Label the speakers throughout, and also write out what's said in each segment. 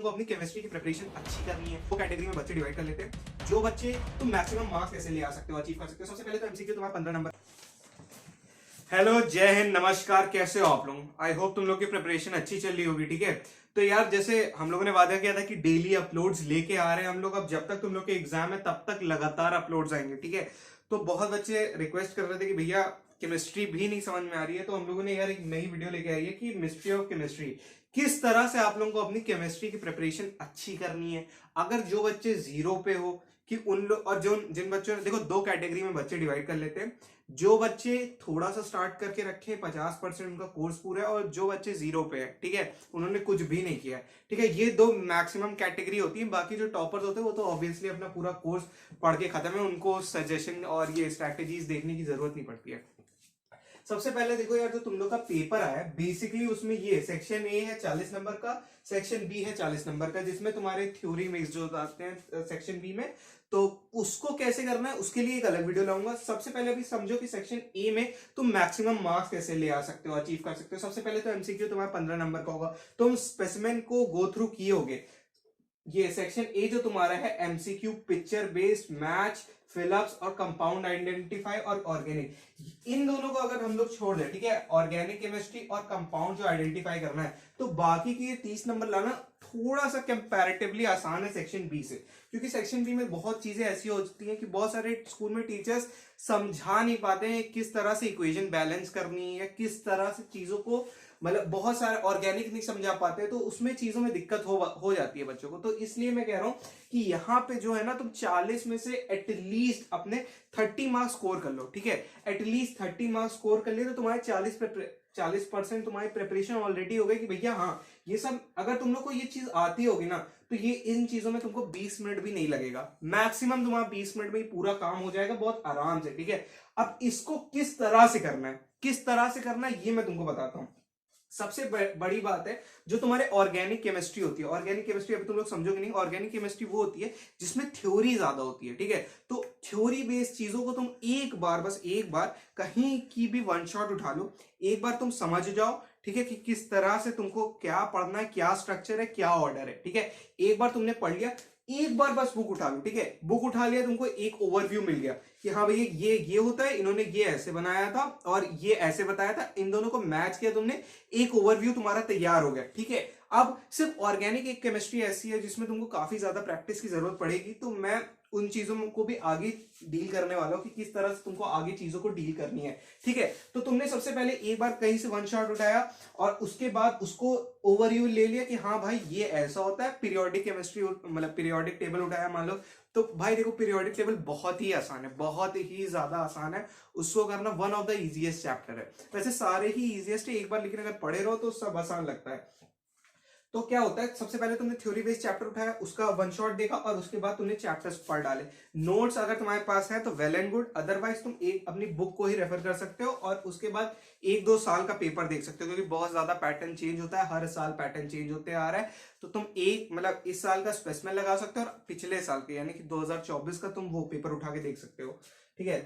Speaker 1: को अपनी केमिस्ट्री की प्रिपरेशन अच्छी करनी है, वो कैटेगरी में बच्चे डिवाइड कर लेते हैं। जो बच्चे तुम मैक्सिमम मार्क्स कैसे ले आ सकते हो, अचीव कर सकते हो। सबसे पहले तो एमसीक्यू तुम्हारा 15 नंबर। हेलो, जय हिंद, नमस्कार, कैसे हो आप लोग। आई होप तुम लोग की प्रिपरेशन अच्छी चल रही होगी। ठीक है, तो यार जैसे हम लोगों ने वादा किया था कि डेली अपलोड्स लेके आ रहे हैं हम लोग। अब जब तक तुम लोग के एग्जाम है तब तक लगातार अपलोड्स आएंगे। ठीक है, तो बहुत बच्चे रिक्वेस्ट कर रहे थे कि भैया केमिस्ट्री भी नहीं समझ में आ रही है, तो हम लोगों ने यार एक नई वीडियो लेके आई है कि मिस्ट्री ऑफ केमिस्ट्री, किस तरह से आप लोगों को अपनी केमिस्ट्री की प्रिपरेशन अच्छी करनी है। अगर जो बच्चे जीरो पे हो कि उन लोग, और जो जिन बच्चों ने, देखो दो कैटेगरी में बच्चे डिवाइड कर लेते हैं। जो बच्चे थोड़ा सा स्टार्ट करके रखे 50% उनका कोर्स पूरा है, और जो बच्चे जीरो पे है, ठीक है, उन्होंने कुछ भी नहीं किया है। ठीक है, ये दो मैक्सिमम कैटेगरी होती है। बाकी जो टॉपर्स होते हैं वो तो ऑब्वियसली अपना पूरा कोर्स पढ़ के खत्म है, उनको सजेशन और ये स्ट्रैटेजीज देखने की जरूरत नहीं पड़ती है। सबसे पहले देखो यार, जो तुम लोग का पेपर आया है बेसिकली उसमें ये सेक्शन ए है 40 नंबर का, सेक्शन बी है 40 नंबर का, जिसमें तुम्हारे थ्योरी मिक्स जो आते हैं सेक्शन बी में। तो उसको कैसे करना है उसके लिए एक अलग वीडियो लाऊंगा। सबसे पहले अभी समझो कि सेक्शन ए में तुम मैक्सिमम मार्क्स कैसे ले आ सकते हो, अचीव कर सकते हो। सबसे पहले तो एमसीक्यू तुम्हारा 15 नंबर का होगा, तुम स्पेसिमेन को गो थ्रू किए होगे। ये सेक्शन ए जो तुम्हारा है MCQ picture based match fill-ups और कंपाउंड आइडेंटिफाई और ऑर्गेनिक, इन दोनों को अगर हम लोग छोड़ दें, ठीक है, ऑर्गेनिक केमिस्ट्री और कंपाउंड जो आइडेंटिफाई करना है, तो बाकी की ये 30 नंबर लाना थोड़ा सा कंपैरेटिवली आसान है सेक्शन बी से। क्योंकि सेक्शन बी में बहुत चीजें ऐसी होती हैं कि बहुत सारे स्कूल में टीचर्स समझा नहीं पाते हैं किस तरह से इक्वेशन बैलेंस करनी है, किस तरह से चीजों को, मतलब बहुत सारे ऑर्गेनिक नहीं समझा पाते, तो उसमें चीजों में दिक्कत हो जाती है बच्चों को। तो इसलिए मैं कह रहा हूं कि यहाँ पे जो है ना, तुम 40 में से एटलीस्ट अपने 30 मार्क्स स्कोर कर लो। ठीक है, एटलीस्ट 30 मार्क्स स्कोर कर लिए तो तुम्हारे 40% तुम्हारी प्रिपरेशन ऑलरेडी हो गई कि भैया हाँ, ये सब अगर तुम लोग को ये चीज आती होगी ना, तो ये इन चीजों में तुमको 20 मिनट भी नहीं लगेगा, मैक्सिमम तुम्हारा 20 मिनट में ही पूरा काम हो जाएगा बहुत आराम से। ठीक है, अब इसको किस तरह से करना है, किस तरह से करना है, ये मैं तुमको बताता हूं। सबसे बड़ी बात है जो तुम्हारे ऑर्गेनिक केमिस्ट्री होती है। ऑर्गेनिक केमिस्ट्री अभी तुम लोग समझोगे नहीं, ऑर्गेनिक केमिस्ट्री वो होती है जिसमें थ्योरी ज्यादा होती है। ठीक है, तो थ्योरी बेस्ड चीजों को तुम एक बार, बस एक बार कहीं की भी वन शॉट उठा लो, एक बार तुम समझ जाओ। ठीक है, कि किस तरह से तुमको क्या पढ़ना है, क्या स्ट्रक्चर है, क्या ऑर्डर है। ठीक है, एक बार तुमने पढ़ लिया, एक बार बस बुक उठा लो। ठीक है, बुक उठा लिया, तुमको एक ओवरव्यू मिल गया कि हाँ भैया ये होता है, इन्होंने ये ऐसे बनाया था और ये ऐसे बताया था, इन दोनों को मैच किया तुमने, एक ओवरव्यू तुम्हारा तैयार हो गया। ठीक है, अब सिर्फ ऑर्गेनिक एक केमिस्ट्री ऐसी है जिसमें तुमको काफी ज्यादा प्रैक्टिस की जरूरत पड़ेगी, तो मैं उन चीजों को भी आगे डील करने वाला हूं कि किस तरह से तुमको आगे चीजों को डील करनी है। ठीक है, तो तुमने सबसे पहले एक बार कहीं से वन शॉट उठाया और उसके बाद उसको ओवरव्यू ले लिया कि हाँ भाई ये ऐसा होता है। पीरियोडिक केमिस्ट्री, मतलब पीरियोडिक टेबल उठाया मान लो, तो भाई देखो पीरियोडिक टेबल बहुत ही आसान है, बहुत ही ज्यादा आसान है, उसको करना one of the easiest chapter है। वैसे सारे ही इजीएस्ट है एक बार, लेकिन अगर पढ़े रहो तो सब आसान लगता है। तो क्या होता है, सबसे पहले तुमने थ्योरी बेस्ड चैप्टर उठाया, उसका वन शॉट देखा और उसके बाद तुमने चैप्टर्स पढ़ डाले। नोट्स अगर तुम्हारे पास है तो वेल एंड गुड, अदरवाइज तुम एक अपनी बुक को ही रेफर कर सकते हो और उसके बाद 1-2 साल का पेपर देख सकते हो, क्योंकि बहुत ज्यादा पैटर्न चेंज होता है, हर साल पैटर्न चेंज होते आ रहा है। तो तुम एक, मतलब इस साल का स्पेसिमेन लगा सकते हो और पिछले साल के यानी कि 2024 का तुम वो पेपर उठा के देख सकते हो। ठीक है,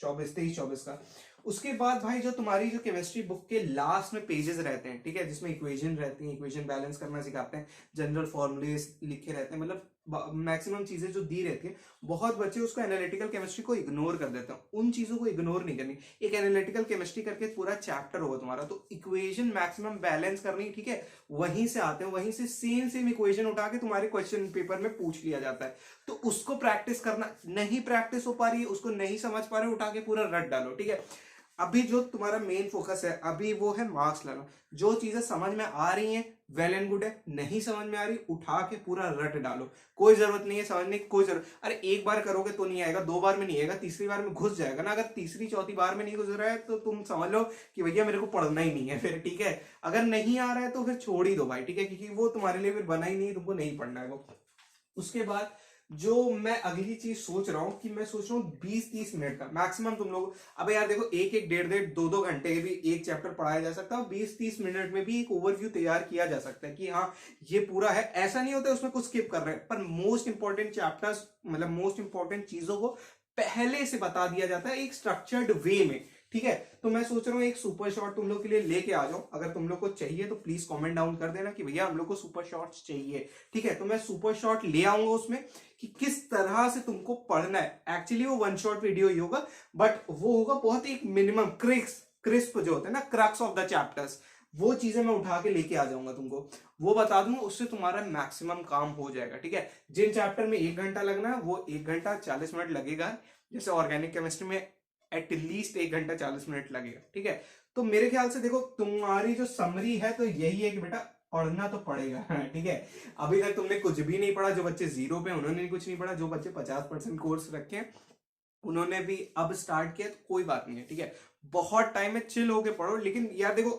Speaker 1: 23-24 का। उसके बाद भाई जो तुम्हारी जो केमिस्ट्री बुक के लास्ट में पेजेस रहते हैं, ठीक है, जिसमें इक्वेशन रहती हैं, इक्वेशन बैलेंस करना सिखाते हैं, जनरल फॉर्मूले लिखे रहते हैं, मतलब मैक्सिमम चीजें जो दी रहती है, बहुत बच्चे उसको एनालिटिकल केमिस्ट्री को इग्नोर कर देते हैं। उन चीजों को इग्नोर नहीं करनी। एक एनालिटिकल केमिस्ट्री करके पूरा चैप्टर होगा तुम्हारा, तो इक्वेशन मैक्सिमम बैलेंस करनी। ठीक है, वहीं से आते हैं, वहीं से सेम इक्वेशन उठा के तुम्हारे क्वेश्चन पेपर में पूछ लिया जाता है, तो उसको प्रैक्टिस करना। नहीं प्रैक्टिस हो पा रही है, उसको नहीं समझ पा रहे, उठा के पूरा रट डालो। ठीक है, अभी जो तुम्हारा मेन फोकस है अभी वो है मार्क्स लाना। जो चीजें समझ में आ रही हैं वेल एंड गुड है, नहीं समझ में आ रही उठा के पूरा रट डालो। कोई जरूरत नहीं है समझने की, कोई जरूरत, अरे एक बार करोगे तो नहीं आएगा, 2 बार में नहीं आएगा, तीसरी बार में घुस जाएगा ना। अगर तीसरी चौथी बार में नहीं घुस रहा है तो तुम समझ लो कि भैया मेरे को पढ़ना ही नहीं है फिर। ठीक है, अगर नहीं आ रहा है तो फिर छोड़ ही दो भाई। ठीक है, क्योंकि वो तुम्हारे लिए फिर बना ही नहीं, तुमको नहीं पढ़ना है वो। उसके बाद जो मैं अगली चीज सोच रहा हूं कि मैं सोच रहा हूँ 20-30 मिनट का मैक्सिमम तुम लोग। अब यार देखो, एक 1.5 2 घंटे भी एक चैप्टर पढ़ाया जा सकता है, 20-30 मिनट में भी एक ओवरव्यू तैयार किया जा सकता है कि हाँ ये पूरा है। ऐसा नहीं होता उसमें कुछ स्किप कर रहे हैं, पर मोस्ट इंपॉर्टेंट चैप्टर्स, मतलब मोस्ट इंपॉर्टेंट चीजों को पहले से बता दिया जाता है एक स्ट्रक्चर्ड वे में। ठीक है। तो मैं सोच रहा हूँ एक सुपर शॉर्ट तुम लोग के लिए लेके आ जाऊं। अगर तुम लोग को चाहिए तो प्लीज कमेंट डाउन कर देना कि भैया हम लोग को सुपर शॉर्ट्स चाहिए, ठीक है। तो मैं सुपर शॉर्ट ले आऊंगा उसमें कि किस तरह से तुमको पढ़ना है। एक्चुअली वो वन शॉट वीडियो ही होगा, बट वो होगा बहुत एक मिनिमम क्रिस्प जो होता है ना, क्रक्स ऑफ द चैप्टर्स, वो चीजें मैं उठा के लेके आ जाऊंगा तुमको, वो बता दूंगा। उससे तुम्हारा मैक्सिमम काम हो जाएगा, ठीक है। जिन चैप्टर में 1 घंटा लगना है वो 1 घंटा 40 मिनट लगेगा। जैसे ऑर्गेनिक केमिस्ट्री में एटलीस्ट 1 घंटा 40 मिनट लगेगा, ठीक है। तो मेरे ख्याल से देखो तुम्हारी जो समरी है तो यही है कि बेटा पढ़ना तो पड़ेगा, ठीक है। अभी तक तुमने कुछ भी नहीं पढ़ा। जो बच्चे 0 पे उन्होंने भी कुछ नहीं पढ़ा। जो बच्चे 50% कोर्स रखे हैं उन्होंने भी अब स्टार्ट किया, तो कोई बात नहीं है, ठीक है। बहुत टाइम है, चिल होके पढ़ो। लेकिन यार देखो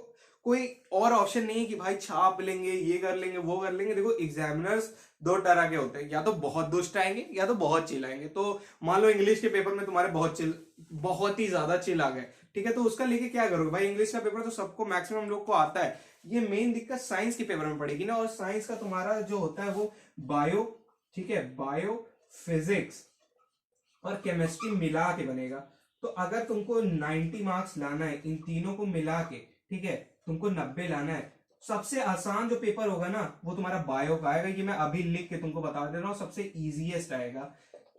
Speaker 1: कोई और ऑप्शन नहीं है कि भाई छाप लेंगे, ये कर लेंगे, वो कर लेंगे। देखो एग्जामिनर्स 2 तरह के होते हैं, या तो बहुत दुष्ट आएंगे या तो बहुत चिल आएंगे। तो मान लो इंग्लिश के पेपर में तुम्हारे बहुत ही ज्यादा चिल आ गए, ठीक है। तो उसका लेके क्या करोगे भाई? इंग्लिश का पेपर तो सबको मैक्सिमम लोग को आता है। ये मेन दिक्कत साइंस के पेपर में पड़ेगी ना। और साइंस का तुम्हारा जो होता है वो बायो, ठीक है, बायो, फिजिक्स और केमिस्ट्री मिला के बनेगा। तो अगर तुमको 90 मार्क्स लाना है इन तीनों को मिला के, ठीक है, तुमको 90 लाना है। सबसे आसान जो पेपर होगा ना वो तुम्हारा बायो का आएगा। ये मैं अभी लिख के तुमको बता दे रहा हूँ, सबसे इजीएस्ट आएगा।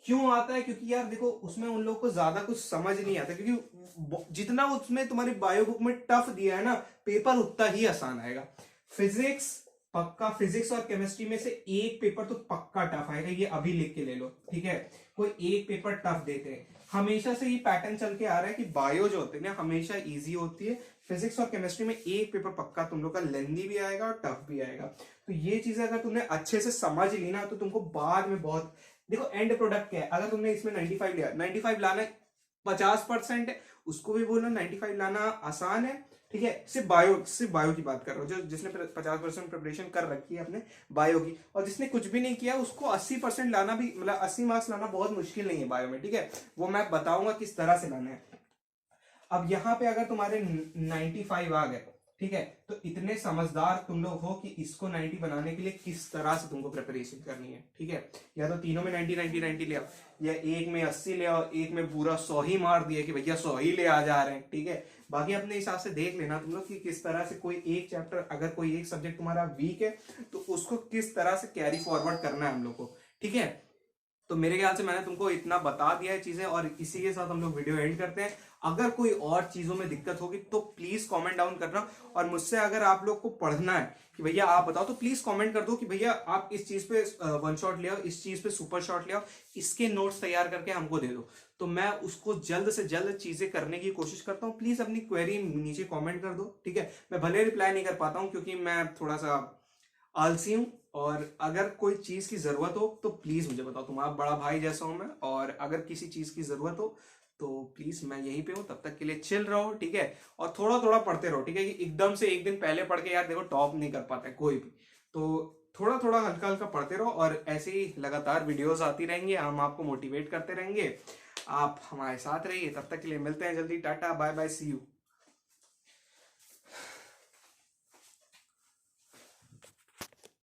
Speaker 1: क्यों आता है? क्योंकि यार देखो उसमें उन लोगों को ज्यादा कुछ समझ नहीं आता, क्योंकि जितना उसमें तुम्हारी बायो बुक में टफ दिया है ना, पेपर उतना ही आसान आएगा। फिजिक्स पक्का, फिजिक्स और केमिस्ट्री में से एक पेपर तो पक्का टफ आएगा, ये अभी लिख के ले लो, ठीक है। कोई एक पेपर टफ देते हैं। हमेशा से ये पैटर्न चल के आ रहा है कि बायो जो होती है ना हमेशा इजी होती है। फिजिक्स और केमिस्ट्री में एक पेपर पक्का तुम लोग का लेंदी भी आएगा और टफ भी आएगा। तो ये चीजें अगर तुमने अच्छे से समझ ली ना तो तुमको बाद में बहुत, देखो एंड प्रोडक्ट क्या है। अगर तुमने इसमें 95 लिया, 95 लाना 50% है, उसको भी बोलना 95 लाना आसान है, ठीक है। सिर्फ बायो की बात कर रहा हूँ, जो जिसने 50% प्रिपरेशन कर रखी है अपने बायो की, और जिसने कुछ भी नहीं किया उसको 80% लाना भी, मतलब 80 मार्क्स लाना बहुत मुश्किल नहीं है बायो में, ठीक है। वो मैं बताऊंगा किस तरह से लाना है। अब यहाँ पे अगर तुम्हारे 95 आ गए, ठीक है, तो इतने समझदार तुम लोग हो कि इसको 90 बनाने के लिए किस तरह से तुमको प्रिपरेशन करनी है, ठीक है। या तो तीनों में 90 ले आओ, या एक में 80 ले आओ, एक में पूरा 100 ही मार दिया कि भैया 100 ही ले आ जा रहे हैं, ठीक है। बाकी अपने हिसाब से देख लेना तुम लोग कि किस तरह से कोई एक चैप्टर, अगर कोई एक सब्जेक्ट तुम्हारा वीक है तो उसको किस तरह से कैरी फॉरवर्ड करना है हम लोग को, ठीक है। तो मेरे ख्याल से मैंने तुमको इतना बता दिया है चीजें, और इसी के साथ हम लोग वीडियो एंड करते हैं। अगर कोई और चीजों में दिक्कत होगी तो प्लीज कमेंट डाउन करना। और मुझसे अगर आप लोग को पढ़ना है कि भैया आप बताओ, तो प्लीज कमेंट कर दो कि भैया आप इस चीज पे वन शॉट ले आओ, इस चीज पे सुपर शॉट ले आओ, इसके नोट्स तैयार करके हमको दे दो। तो मैं उसको जल्द से जल्द चीजें करने की कोशिश करता हूँ। प्लीज अपनी क्वेरी नीचे कॉमेंट कर दो, ठीक है। मैं भले रिप्लाई नहीं कर पाता हूँ क्योंकि मैं थोड़ा सा आलसी हूं, और अगर कोई चीज की जरूरत हो तो प्लीज मुझे बताओ। तुम्हारा बड़ा भाई जैसा हूं मैं, और अगर किसी चीज की जरूरत हो तो प्लीज मैं यहीं पे हूं। तब तक के लिए चिल रहो, ठीक है। और थोड़ा थोड़ा पढ़ते रहो, ठीक है। कि एकदम से एक दिन पहले पढ़ के यार देखो टॉप नहीं कर पाता है कोई भी। तो थोड़ा थोड़ा हल्का हल्का पढ़ते रहो, और ऐसे ही लगातार वीडियोस आती रहेंगे, हम आपको मोटिवेट करते रहेंगे। आप हमारे साथ रहिए। तब तक के लिए मिलते हैं जल्दी। Tata bye bye, see you.